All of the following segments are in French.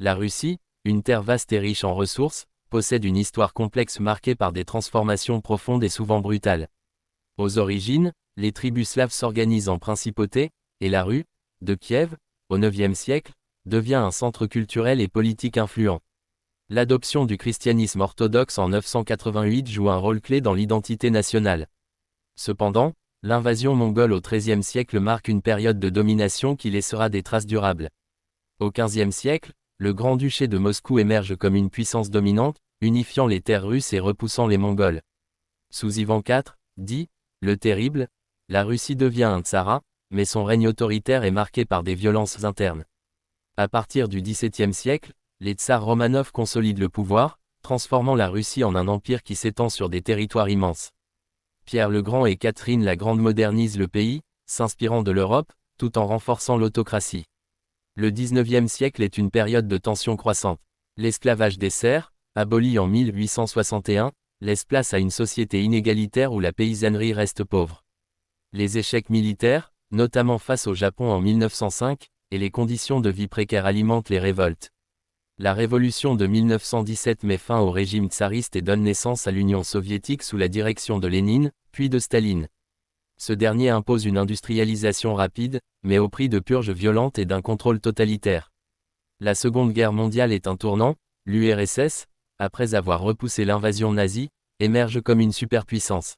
La Russie, une terre vaste et riche en ressources, possède une histoire complexe marquée par des transformations profondes et souvent brutales. Aux origines, les tribus slaves s'organisent en principautés, et la rue, de Kiev, au IXe siècle, devient un centre culturel et politique influent. L'adoption du christianisme orthodoxe en 988 joue un rôle clé dans l'identité nationale. Cependant, l'invasion mongole au XIIIe siècle marque une période de domination qui laissera des traces durables. Au XVe siècle, le Grand-Duché de Moscou émerge comme une puissance dominante, unifiant les terres russes et repoussant les Mongols. Sous Ivan IV, dit « le Terrible », la Russie devient un tsarat, mais son règne autoritaire est marqué par des violences internes. À partir du XVIIe siècle, les tsars Romanov consolident le pouvoir, transformant la Russie en un empire qui s'étend sur des territoires immenses. Pierre le Grand et Catherine la Grande modernisent le pays, s'inspirant de l'Europe, tout en renforçant l'autocratie. Le XIXe siècle est une période de tensions croissantes. L'esclavage des serfs, aboli en 1861, laisse place à une société inégalitaire où la paysannerie reste pauvre. Les échecs militaires, notamment face au Japon en 1905, et les conditions de vie précaires alimentent les révoltes. La révolution de 1917 met fin au régime tsariste et donne naissance à l'Union soviétique sous la direction de Lénine, puis de Staline. Ce dernier impose une industrialisation rapide, mais au prix de purges violentes et d'un contrôle totalitaire. La Seconde Guerre mondiale est un tournant, l'URSS, après avoir repoussé l'invasion nazie, émerge comme une superpuissance.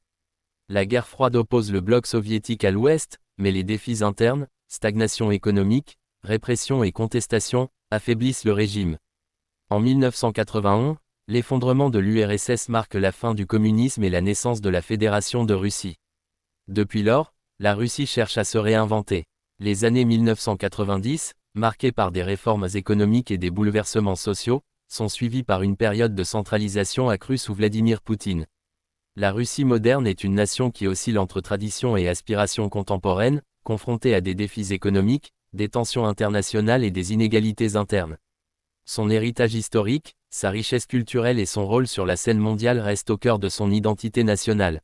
La guerre froide oppose le bloc soviétique à l'Ouest, mais les défis internes, stagnation économique, répression et contestation, affaiblissent le régime. En 1981, l'effondrement de l'URSS marque la fin du communisme et la naissance de la Fédération de Russie. Depuis lors, la Russie cherche à se réinventer. Les années 1990, marquées par des réformes économiques et des bouleversements sociaux, sont suivies par une période de centralisation accrue sous Vladimir Poutine. La Russie moderne est une nation qui oscille entre tradition et aspirations contemporaines, confrontée à des défis économiques, des tensions internationales et des inégalités internes. Son héritage historique, sa richesse culturelle et son rôle sur la scène mondiale restent au cœur de son identité nationale.